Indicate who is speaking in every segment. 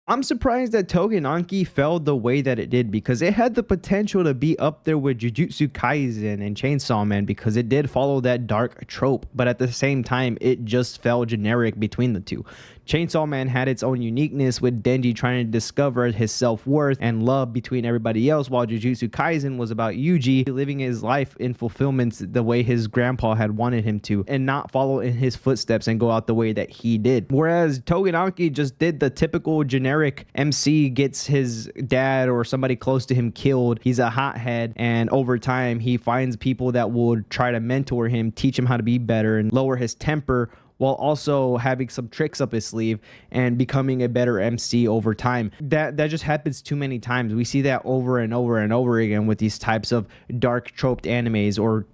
Speaker 1: I'm surprised that Tougen Anki failed the way that it did because it had the potential to be up there with Jujutsu Kaisen and Chainsaw Man because it did follow that dark trope, but at the same time, it just fell generic between the two. Chainsaw Man had its own uniqueness with Denji trying to discover his self-worth and love between everybody else, while Jujutsu Kaisen was about Yuji living his life in fulfillment the way his grandpa had wanted him to and not follow in his footsteps and go out the way that he did. Whereas Tougen Anki just did the typical generic MC gets his dad or somebody close to him killed. He's a hothead, and over time he finds people that will try to mentor him, teach him how to be better and lower his temper, while also having some tricks up his sleeve and becoming a better MC over time. That just happens too many times. We see that over and over and over again with these types of dark troped animes or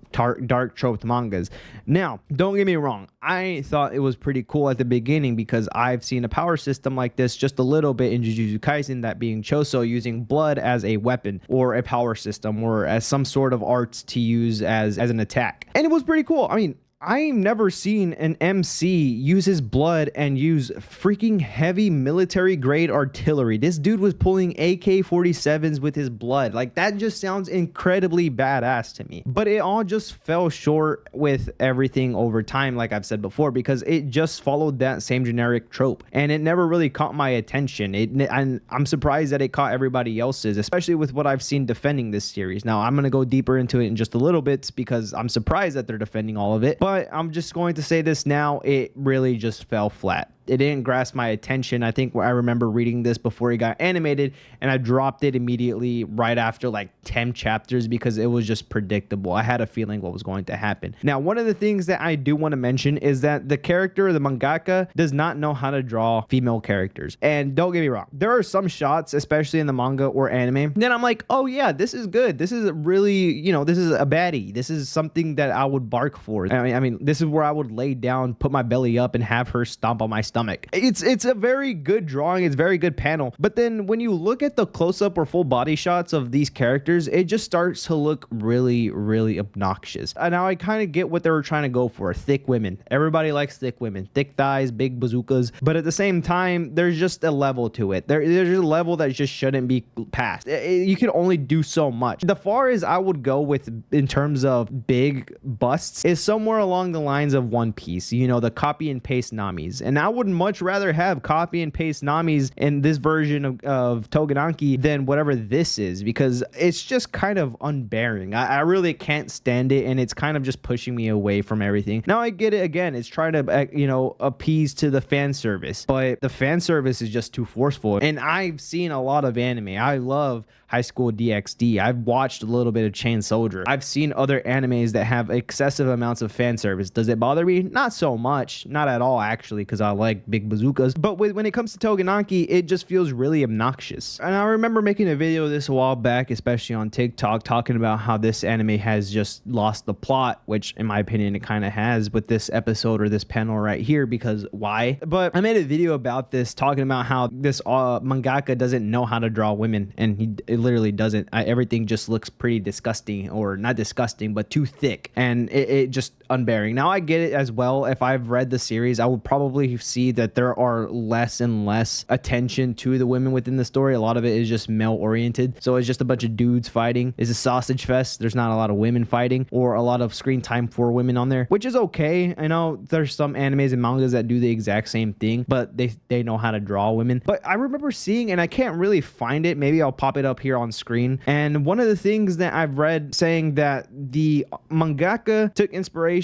Speaker 1: dark troped mangas. Now, don't get me wrong, I thought it was pretty cool at the beginning because I've seen a power system like this just a little bit in Jujutsu Kaisen, that being Choso using blood as a weapon or a power system or as some sort of arts to use as an attack. And it was pretty cool. I mean, I've never seen an MC use his blood and use freaking heavy military grade artillery. This dude was pulling AK-47s with his blood. Like, that just sounds incredibly badass to me. But it all just fell short with everything over time, like I've said before, because it just followed that same generic trope. And it never really caught my attention. And I'm surprised that it caught everybody else's, especially with what I've seen defending this series. Now, I'm going to go deeper into it in just a little bit because I'm surprised that they're defending all of it. But I'm just going to say this now, it really just fell flat. It didn't grasp my attention. I think I remember reading this before it got animated, and I dropped it immediately right after like 10 chapters because it was just predictable. I had a feeling what was going to happen. Now, one of the things that I do want to mention is that the character, the mangaka, does not know how to draw female characters. And don't get me wrong, there are some shots, especially in the manga or anime, then I'm like, oh yeah, this is good. This is really, this is a baddie. This is something that I would bark for. I mean, this is where I would lay down, put my belly up, and have her stomp on my stomach. It's a very good drawing. It's very good panel. But then when you look at the close-up or full body shots of these characters, it just starts to look really, really obnoxious. And now I kind of get what they were trying to go for. Thick women. Everybody likes thick women. Thick thighs, big bazookas. But at the same time, there's just a level to it. There's a level that just shouldn't be passed. You can only do so much. The far as I would go with in terms of big busts is somewhere along the lines of One Piece. The copy and paste Namis. And I would much rather have copy and paste Namis in this version of Tougen Anki than whatever this is, because it's just kind of unbearing. I really can't stand it, and it's kind of just pushing me away from everything. Now I get it, again, it's trying to appease to the fan service, but the fan service is just too forceful. And I've seen a lot of anime. I love High School DxD. I've watched a little bit of Chain Soldier. I've seen other animes that have excessive amounts of fan service. Does it bother me? Not so much. Not at all, actually, because I like big bazookas. But when it comes to Tougen Anki, it just feels really obnoxious. And I remember making a video of this a while back, especially on TikTok, talking about how this anime has just lost the plot, which in my opinion, it kind of has with this episode or this panel right here, because why? But I made a video about this, talking about how this mangaka doesn't know how to draw women, and he literally doesn't. Everything just looks pretty disgusting, or not disgusting, but too thick, and it just unbearing. Now I get it as well. If I've read the series, I would probably see that there are less and less attention to the women within the story. A lot of it is just male oriented, so it's just a bunch of dudes fighting. It's a sausage fest. There's not a lot of women fighting or a lot of screen time for women on there, which is okay. I know there's some animes and mangas that do the exact same thing, but they know how to draw women. But I remember seeing, and I can't really find it, maybe I'll pop it up here on screen, and one of the things that I've read saying that the mangaka took inspiration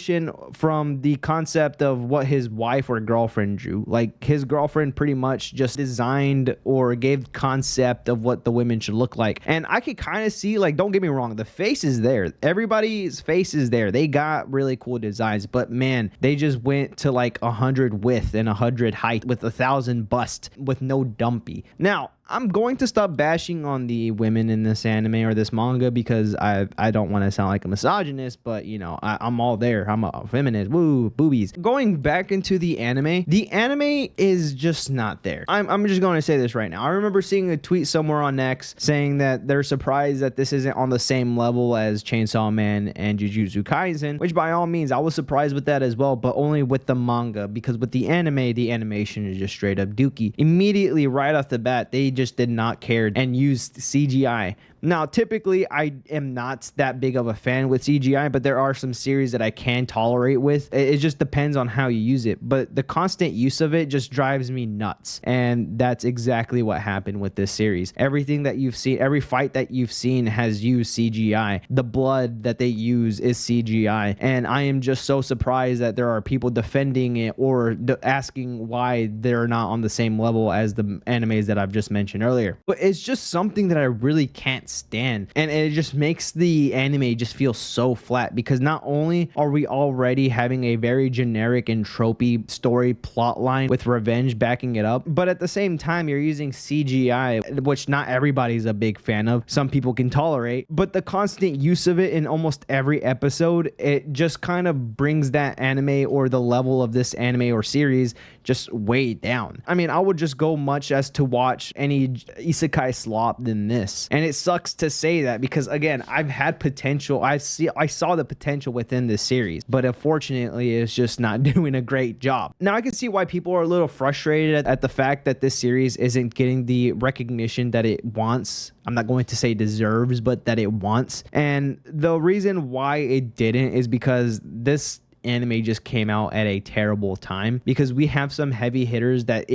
Speaker 1: from the concept of what his wife or girlfriend drew. Like, his girlfriend pretty much just designed or gave the concept of what the women should look like. And I could kind of see, like, don't get me wrong, the face is there. Everybody's face is there. They got really cool designs, but man, they just went to like 100 width and 100 height with 1,000 bust with no dumpy. Now, I'm going to stop bashing on the women in this anime or this manga because I don't want to sound like a misogynist, but you know, I'm all there. I'm a feminist. Woo, boobies. Going back into the anime is just not there. I'm just going to say this right now. I remember seeing a tweet somewhere on X saying that they're surprised that this isn't on the same level as Chainsaw Man and Jujutsu Kaisen, which by all means I was surprised with that as well, but only with the manga, because with the anime, the animation is just straight up dookie. Immediately right off the bat, they just did not care and used CGI. Now, typically, I am not that big of a fan with CGI, but there are some series that I can tolerate with. It just depends on how you use it. But the constant use of it just drives me nuts. And that's exactly what happened with this series. Everything that you've seen, every fight that you've seen has used CGI. The blood that they use is CGI. And I am just so surprised that there are people defending it or asking why they're not on the same level as the animes that I've just mentioned earlier. But it's just something that I really can't stand, and it just makes the anime just feel so flat, because not only are we already having a very generic and tropey story plot line with revenge backing it up, but at the same time you're using CGI, which not everybody's a big fan of. Some people can tolerate, but the constant use of it in almost every episode, it just kind of brings that anime or the level of this anime or series just way down. I mean, I would just go much as to watch any isekai slop than this, and it sucks to say that because again, I've had potential. I saw the potential within this series, but unfortunately it's just not doing a great job. Now I can see why people are a little frustrated at the fact that this series isn't getting the recognition that it wants. I'm not going to say deserves, but that it wants. And the reason why it didn't is because this anime just came out at a terrible time, because we have some heavy hitters that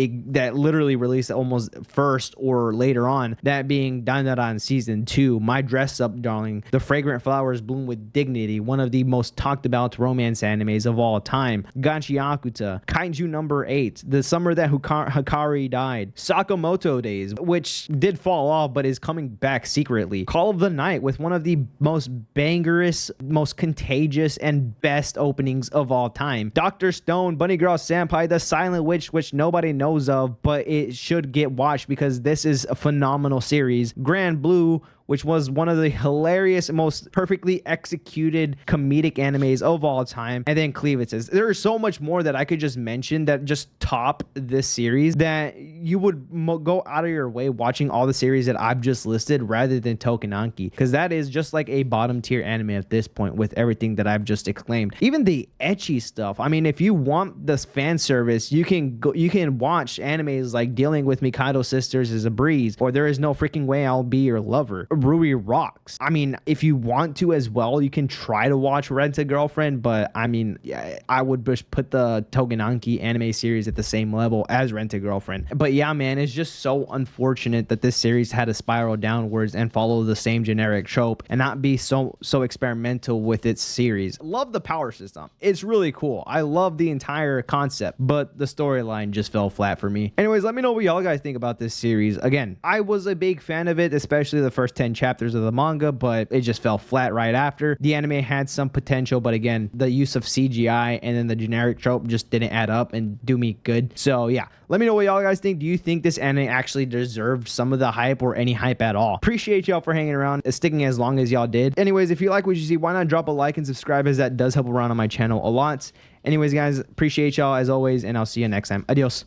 Speaker 1: literally released almost first or later on, that being Dandadan season 2, My Dress Up Darling, The Fragrant Flowers Bloom with Dignity, one of the most talked about romance animes of all time, Ganshi Akuta, Kaiju number 8, The Summer That Hikari Died, Sakamoto Days, which did fall off but is coming back secretly, Call of the Night with one of the most bangerous, most contagious and best openings of all time, Dr. Stone, Bunny Girl Senpai, The Silent Witch, which nobody knows of, but it should get watched because this is a phenomenal series, Grand Blue, which was one of the hilarious, most perfectly executed comedic animes of all time, and then Cleavances. There is so much more that I could just mention that just top this series, that you would go out of your way watching all the series that I've just listed rather than Tougen Anki, because that is just like a bottom tier anime at this point with everything that I've just exclaimed. Even the ecchi stuff. I mean, if you want this fan service, you can watch animes like Dealing with Mikado Sisters is a Breeze, or There Is No Freaking Way I'll Be Your Lover. Rui rocks. I mean, if you want to as well, you can try to watch Rent a Girlfriend, but I mean, I would just put the Tougen Anki anime series at the same level as Rent a Girlfriend. But yeah, man, it's just so unfortunate that this series had to spiral downwards and follow the same generic trope and not be so experimental with its series. Love the power system. It's really cool. I love the entire concept, but the storyline just fell flat for me. Anyways, let me know what y'all guys think about this series. Again, I was a big fan of it, especially the first 10 chapters of the manga, but it just fell flat right after. The anime had some potential, but again, the use of CGI and then the generic trope just didn't add up and do me good. So yeah, let me know what y'all guys think. Do you think this anime actually deserved some of the hype or any hype at all? Appreciate y'all for hanging around, sticking as long as y'all did. Anyways, if you like what you see, why not drop a like and subscribe, as that does help around on my channel a lot. Anyways, guys, appreciate y'all as always, and I'll see you next time. Adios.